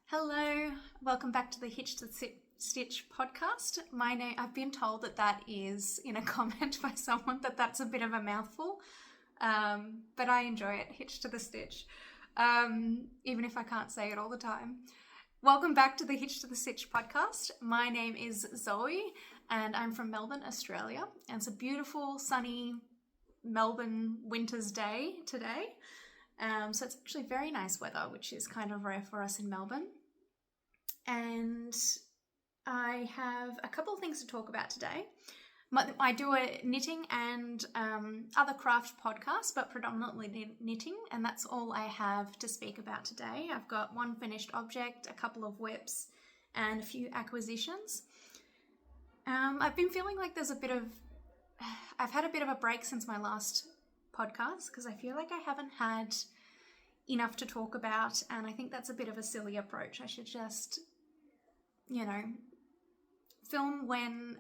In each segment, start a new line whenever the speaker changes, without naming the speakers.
Hello, welcome back to the Hitch to Stitch podcast. I've been told that is in a comment by someone that's a bit of a mouthful, but I enjoy it, Hitch to the Stitch, even if I can't say it all the time. Welcome back to the Hitch to the Stitch podcast. My name is Zoe and I'm from Melbourne, Australia, and it's a beautiful, sunny Melbourne winter's day today. So it's actually very nice weather, which is kind of rare for us in Melbourne. And I have a couple of things to talk about today. I do a knitting and other craft podcast, but predominantly knitting, and that's all I have to speak about today. I've got one finished object, a couple of whips, and a few acquisitions. I've been feeling like I've had a bit of a break since my last podcast because I feel like I haven't had enough to talk about, and I think that's a bit of a silly approach. I should just, film when,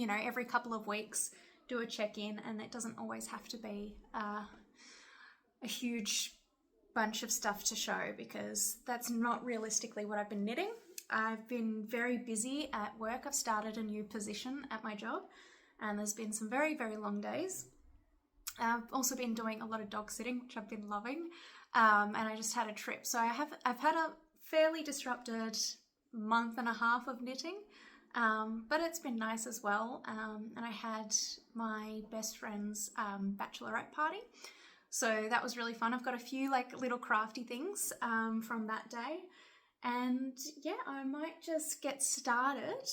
every couple of weeks, do a check-in, and it doesn't always have to be a huge bunch of stuff to show, because that's not realistically what I've been knitting. I've been very busy at work. I've started a new position at my job, and there's been some very, very long days. I've also been doing a lot of dog sitting, which I've been loving, and I just had a trip. So I've had a fairly disrupted month and a half of knitting, but it's been nice as well. And I had my best friend's Bachelorette party, so that was really fun. I've got a few little crafty things from that day, and yeah, I might just get started.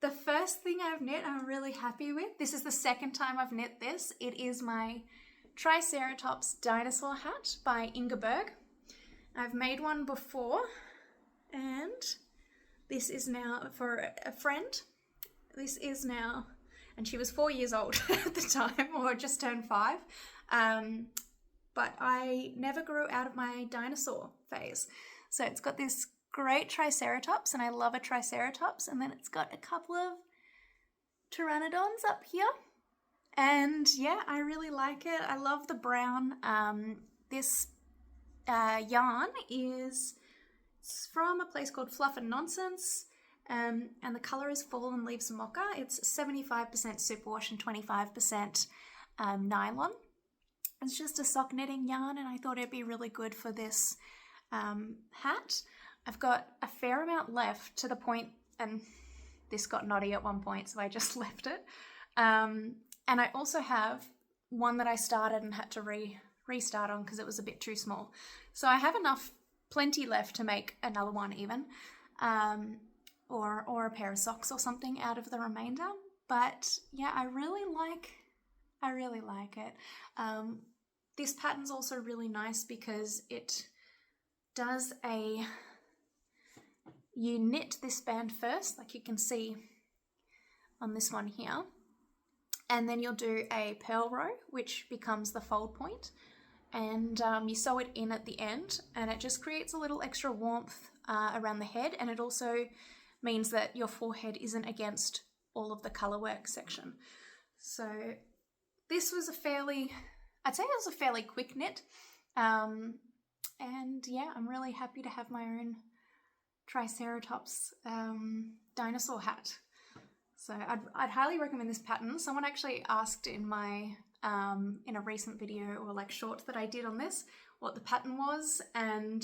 The first thing I've knit I'm really happy with. This is the second time I've knit this. It is my Triceratops Dinosaur Hat by Inger Berg. I've made one before, and this is now for a friend. This is now, and she was 4 years old at the time, or just turned 5. But I never grew out of my dinosaur phase. So it's got this great Triceratops, and I love a Triceratops, and then it's got a couple of Pteranodons up here, and yeah, I really like it. I love the brown. This yarn is from a place called Fluff Nonsense, and the colour is Fallen Leaves Mocha. It's 75% superwash and 25% nylon. It's just a sock knitting yarn, and I thought it'd be really good for this hat. I've got a fair amount left, to the point, and this got knotty at one point, so I just left it. And I also have one that I started and had to restart on because it was a bit too small. So I have plenty left to make another one even, or a pair of socks or something out of the remainder. But yeah, I really like it. This pattern's also really nice because it does you knit this band first, like you can see on this one here, and then you'll do a purl row, which becomes the fold point, and you sew it in at the end, and it just creates a little extra warmth around the head, and it also means that your forehead isn't against all of the colourwork section. So this was a fairly quick knit, and yeah, I'm really happy to have my own Triceratops dinosaur hat. So I'd highly recommend this pattern. Someone actually asked in my in a recent video, or short that I did on this, what the pattern was, and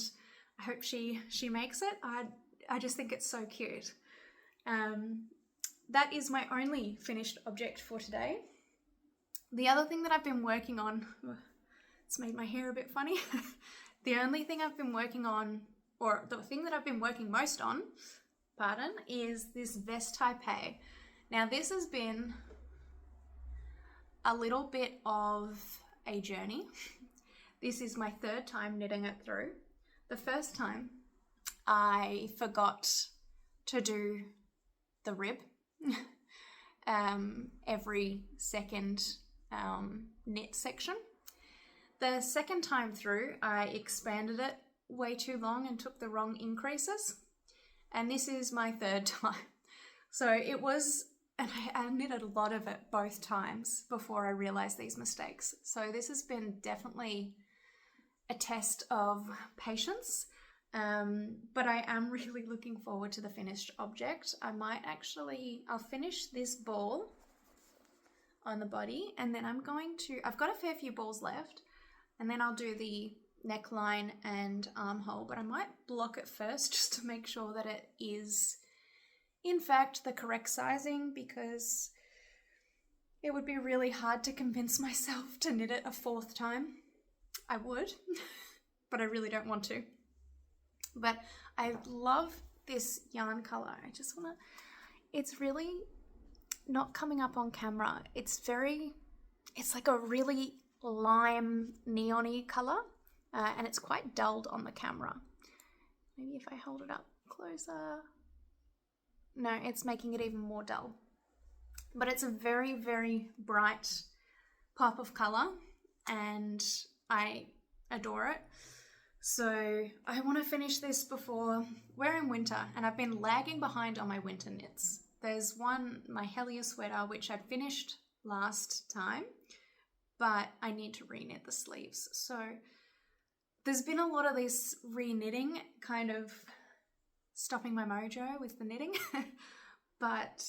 I hope she makes it. I just think it's so cute. That is my only finished object for today. The other thing that I've been working on, it's made my hair a bit funny. The only thing I've been working on, or the thing that I've been working most on, is this vest Taipei. Now this has been a little bit of a journey. This is my third time knitting it through. The first time I forgot to do the rib every second knit section. The second time through I expanded it way too long and took the wrong increases, and this is my third time. So it was, and I knitted a lot of it both times before I realized these mistakes. So this has been definitely a test of patience, But I am really looking forward to the finished object. I'll finish this ball on the body, and then I've got a fair few balls left, and then I'll do the neckline and armhole, but I might block it first just to make sure that it is in fact the correct sizing, because it would be really hard to convince myself to knit it a fourth time. I would, but I really don't want to. But I love this yarn color. It's really not coming up on camera. It's like a really lime neon-y color, and it's quite dulled on the camera. Maybe if I hold it up closer. No, it's making it even more dull. But it's a very, very bright pop of color, and I adore it. So I want to finish this before we're in winter, and I've been lagging behind on my winter knits. There's one, my Hellier sweater, which I finished last time, but I need to re-knit the sleeves. So there's been a lot of this re-knitting kind of stopping my mojo with the knitting. But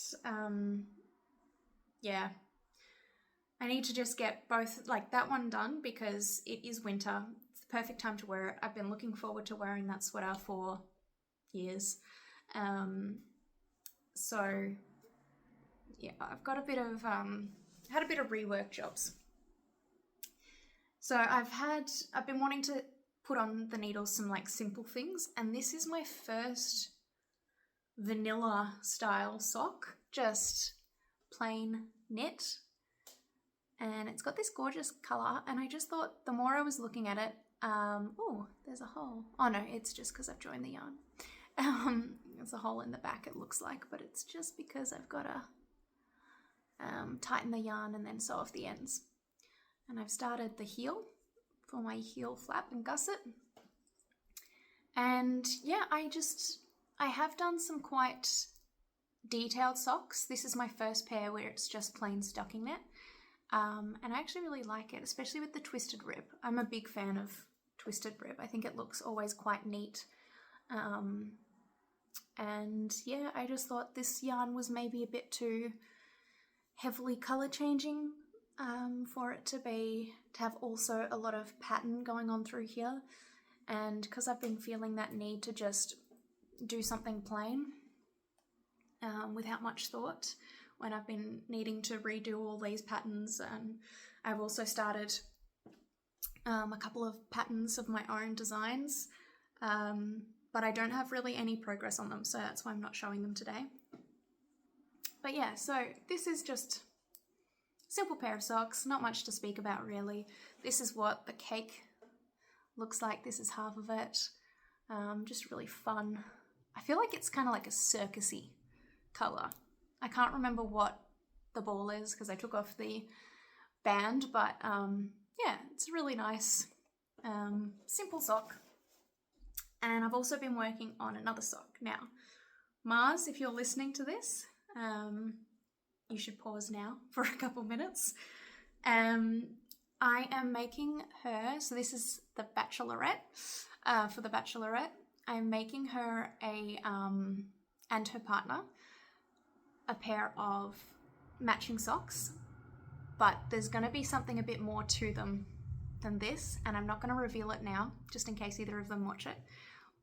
yeah, I need to just get both, like that one done, because it is winter. It's the perfect time to wear it. I've been looking forward to wearing that sweater for years. So yeah, I've got a bit of, had a bit of rework jobs. So I've been wanting to put on the needles some like simple things, and this is my first vanilla style sock, just plain knit, and it's got this gorgeous color, and I just thought the more I was looking at it, oh, there's a hole. Oh no, it's just because I've joined the yarn. There's a hole in the back, it looks like, but it's just because I've got to tighten the yarn and then sew off the ends. And I've started the heel for my heel flap and gusset. And yeah, I have done some quite detailed socks. This is my first pair where it's just plain stocking knit. And I actually really like it, especially with the twisted rib. I'm a big fan of twisted rib. I think it looks always quite neat. And yeah, I just thought this yarn was maybe a bit too heavily color changing for it to have also a lot of pattern going on through here. And because I've been feeling that need to just do something plain without much thought when I've been needing to redo all these patterns, and I've also started a couple of patterns of my own designs, but I don't have really any progress on them, so that's why I'm not showing them today. But yeah, so this is just simple pair of socks, not much to speak about really. This is what the cake looks like. This is half of it. Just really fun. I feel like it's kind of like a circusy color. I can't remember what the ball is because I took off the band, but yeah, it's a really nice simple sock. And I've also been working on another sock. Now, Mars, if you're listening to this, you should pause now for a couple minutes. I am making her, so this is the Bachelorette, for the Bachelorette. I'm making her and her partner a pair of matching socks, but there's going to be something a bit more to them than this, and I'm not going to reveal it now, just in case either of them watch it.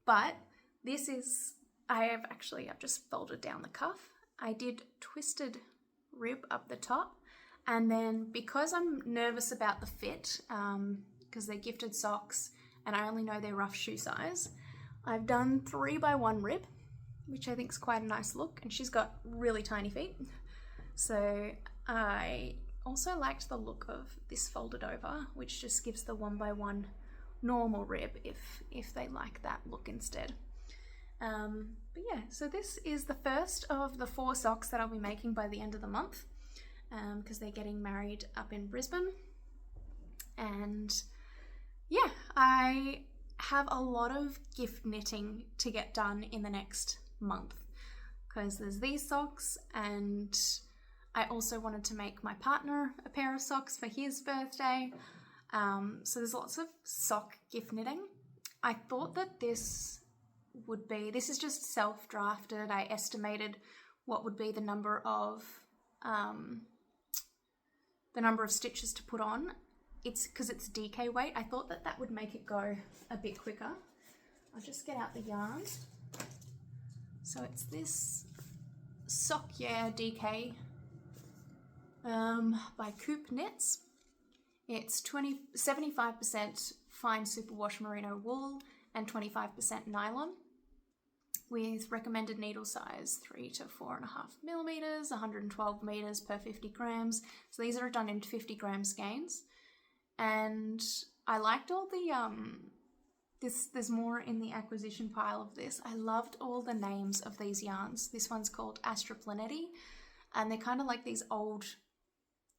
But this is, I've just folded down the cuff. I did twisted rib up the top, and then because I'm nervous about the fit, because they're gifted socks and I only know their rough shoe size, I've done 3x1 rib, which I think is quite a nice look, and she's got really tiny feet. So I also liked the look of this folded over, which just gives the 1x1 normal rib if they like that look instead. But yeah, so this is the first of the 4 socks that I'll be making by the end of the month, because they're getting married up in Brisbane. And yeah, I have a lot of gift knitting to get done in the next month, because there's these socks, and I also wanted to make my partner a pair of socks for his birthday. So there's lots of sock gift knitting. I thought that this would be, this is just self-drafted. I estimated what would be the number of stitches to put on. It's because it's DK weight. I thought that that would make it go a bit quicker. I'll just get out the yarn. So it's this Sock Yeah DK by Coop Knits. It's 75% fine superwash merino wool and 25% nylon, with recommended needle size 3 to 4.5 millimeters, 112 meters per 50 grams. So these are done in 50 gram skeins. And I liked all the, there's more in the acquisition pile of this. I loved all the names of these yarns. This one's called Astroplanetti, and they're kind of like these old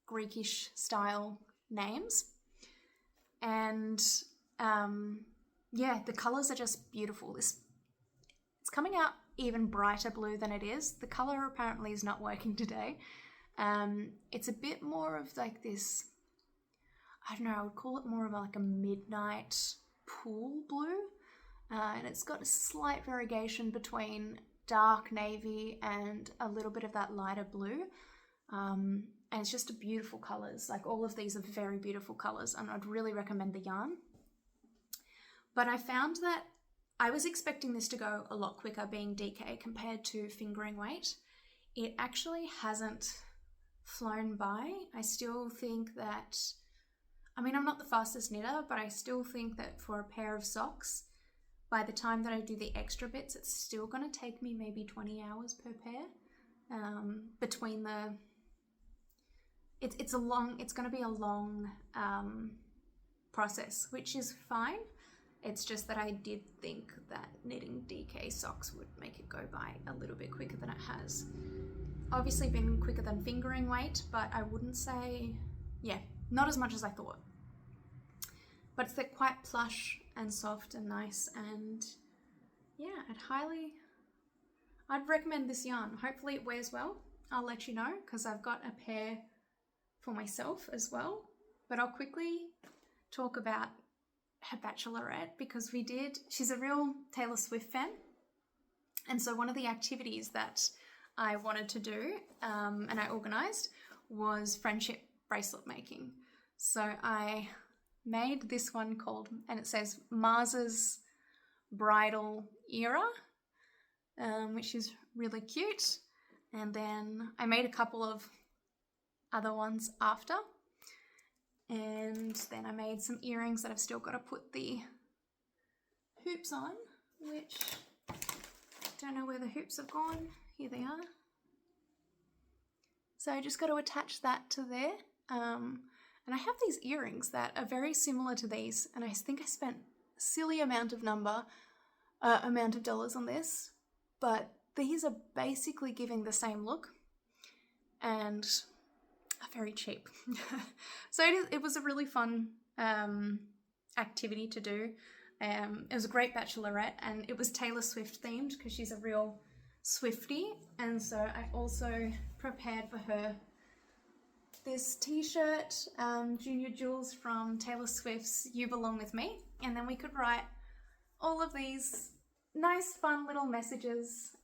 Greekish style names. And yeah, the colors are just beautiful. It's coming out even brighter blue than it is. The color apparently is not working today. It's a bit more of like this, I don't know, I would call it more of like a midnight pool blue. And it's got a slight variegation between dark navy and a little bit of that lighter blue. And it's just a beautiful colors. Like all of these are very beautiful colors, and I'd really recommend the yarn. But I found that I was expecting this to go a lot quicker being DK compared to fingering weight. It actually hasn't flown by. I still think that, I mean, I'm not the fastest knitter, but I still think that for a pair of socks, by the time that I do the extra bits, it's still going to take me maybe 20 hours per pair. Between the, it's going to be a long process, which is fine. It's just that I did think that knitting DK socks would make it go by a little bit quicker than it has. Obviously been quicker than fingering weight, but I wouldn't say, yeah, not as much as I thought. But it's quite plush and soft and nice, and yeah, I'd recommend this yarn. Hopefully it wears well. I'll let you know, because I've got a pair for myself as well. But I'll quickly talk about her Bachelorette, because she's a real Taylor Swift fan. And so one of the activities that I wanted to do, and I organised, was friendship bracelet making. So I made this one called, and it says Mars's Bridal Era, which is really cute. And then I made a couple of other ones after. And then I made some earrings that I've still got to put the hoops on, which I don't know where the hoops have gone. Here they are. So I just got to attach that to there. And I have these earrings that are very similar to these, and I think I spent a silly amount of dollars on this, but these are basically giving the same look and are very cheap. So it was a really fun activity to do. It was a great Bachelorette, and it was Taylor Swift themed because she's a real Swiftie, and so I also prepared for her this t-shirt, Junior Jules from Taylor Swift's You Belong With Me, and then we could write all of these nice fun little messages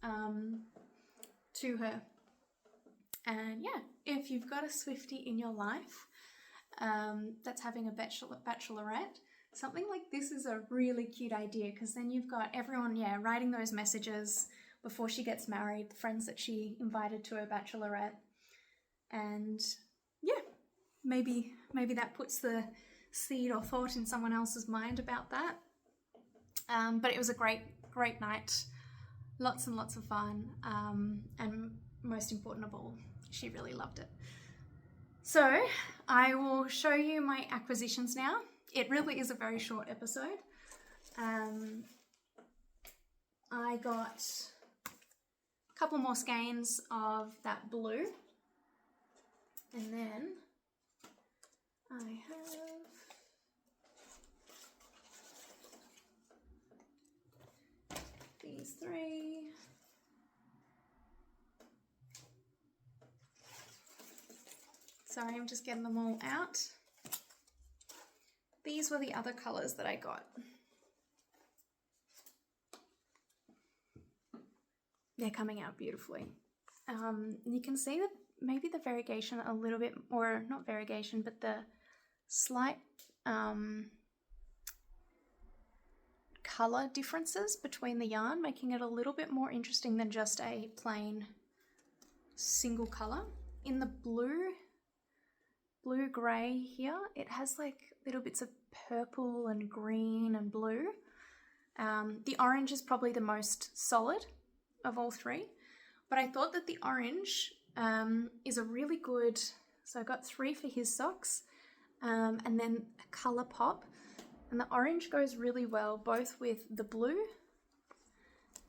to her. And yeah, if you've got a Swiftie in your life that's having a Bachelorette, something like this is a really cute idea, because then you've got everyone, yeah, writing those messages before she gets married, the friends that she invited to her Bachelorette. And yeah, maybe that puts the seed or thought in someone else's mind about that. But it was a great night, lots and lots of fun, and most important of all, she really loved it. So I will show you my acquisitions now. It really is a very short episode. I got a couple more skeins of that blue, and then I have these three. Sorry, I'm just getting them all out. These were the other colours that I got. they're coming out beautifully. You can see that maybe the variegation a little bit, or not variegation, but the slight color differences between the yarn, making it a little bit more interesting than just a plain single color. In the blue gray here, it has like little bits of purple and green and blue. The orange is probably the most solid of all three, but I thought that the orange is a really good, so I got 3 for his socks, and then a color pop, and the orange goes really well both with the blue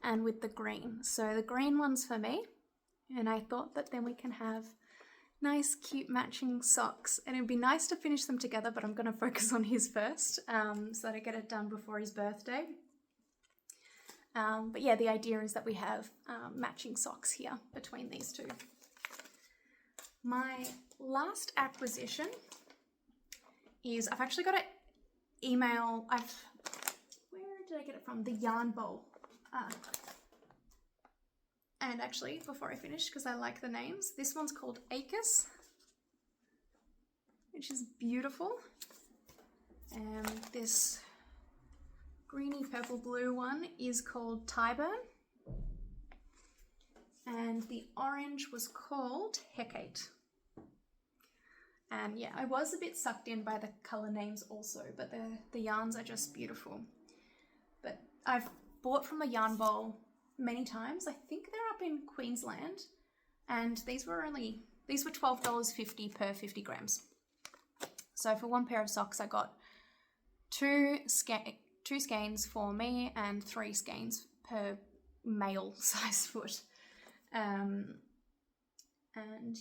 and with the green. So the green one's for me, and I thought that then we can have nice cute matching socks, and it'd be nice to finish them together, but I'm going to focus on his first so that I get it done before his birthday. But yeah, the idea is that we have matching socks here between these two. My last acquisition is, I've actually got an email, where did I get it from? The Yarn Bowl. And actually, before I finish, because I like the names, this one's called Acus, which is beautiful. And this greeny purple blue one is called Tyburn. And the orange was called Hecate. And yeah, I was a bit sucked in by the color names also, but the yarns are just beautiful. But I've bought from the Yarn Bowl many times. I think they're up in Queensland, and these were $12.50 per 50 grams. So for one pair of socks, I got two skeins for me and 3 skeins per male size foot. And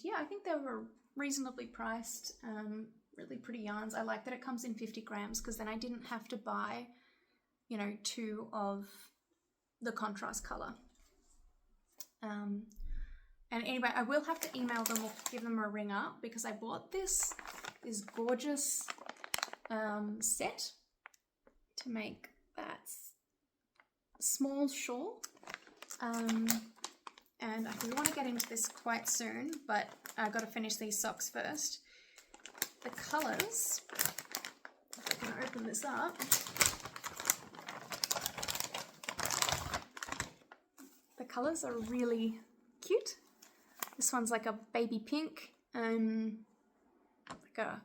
yeah, I think they were reasonably priced, really pretty yarns. I like that it comes in 50 grams because then I didn't have to buy, 2 of the contrast color. And anyway, I will have to email them or give them a ring up because I bought this gorgeous set to make that small shawl. And I do want to get into this quite soon, but I've got to finish these socks first. The colours, if I can open this up. The colours are really cute. This one's like a baby pink, like a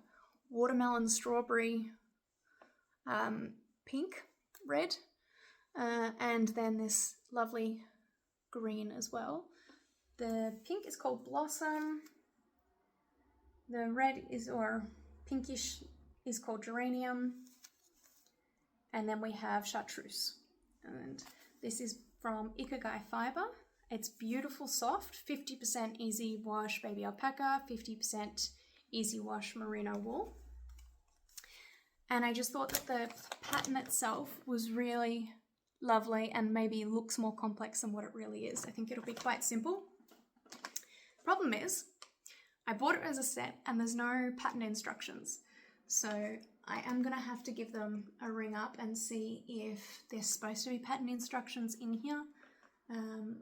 watermelon strawberry pink, red, and then this lovely green as well. The pink is called Blossom. The red is, or pinkish, is called Geranium. And then we have Chartreuse. And this is from Ikigai Fiber. It's beautiful, soft, 50% easy wash baby alpaca, 50% easy wash merino wool. And I just thought that the pattern itself was really lovely and maybe looks more complex than what it really is. I think it'll be quite simple. Problem is, I bought it as a set and there's no pattern instructions. So I am going to have to give them a ring up and see if there's supposed to be pattern instructions in here.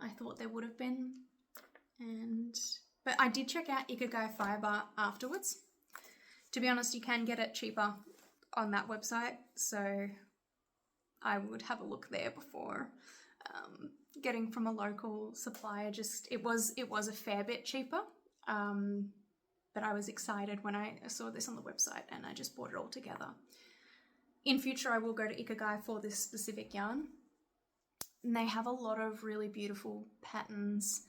I thought there would have been, but I did check out Ikigai Fiber afterwards. To be honest, you can get it cheaper on that website, so I would have a look there before getting from a local supplier. Just it was a fair bit cheaper, but I was excited when I saw this on the website and I just bought it all together. In future, I will go to Ikigai for this specific yarn. And they have a lot of really beautiful patterns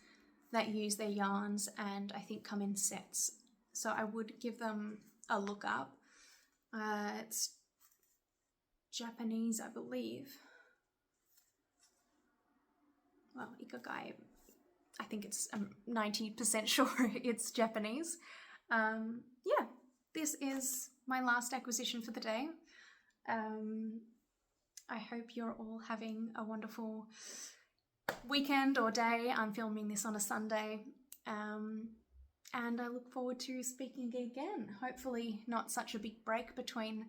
that use their yarns and I think come in sets. So I would give them a look up. It's Japanese, I believe. Well, Ikigai, I think it's 90% sure it's Japanese. Yeah, this is my last acquisition for the day. I hope you're all having a wonderful weekend or day. I'm filming this on a Sunday. And I look forward to speaking again. Hopefully not such a big break between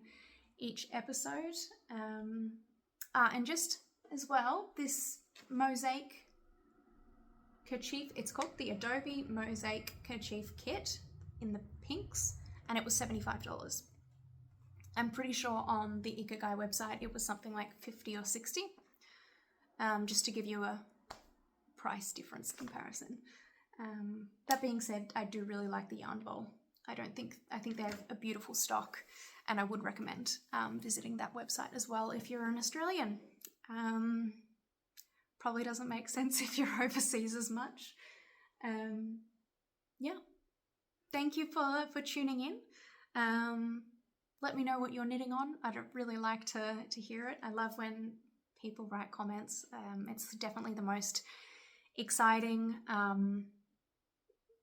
each episode. And just as well, this mosaic kerchief. It's called the Adobe Mosaic Kerchief Kit in the pinks, and it was $75. I'm pretty sure on the Ikigai website it was something like 50 or 60, just to give you a price difference comparison. That being said, I do really like the yarn bowl. I think they have a beautiful stock, and I would recommend visiting that website as well if you're an Australian. Probably doesn't make sense if you're overseas as much. Yeah. Thank you for tuning in. Let me know what you're knitting on. I'd really like to hear it. I love when people write comments. It's definitely the most exciting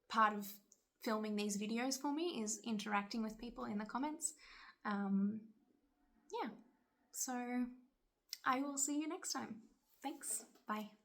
part of filming these videos for me, is interacting with people in the comments. Yeah, so I will see you next time. Thanks. Bye.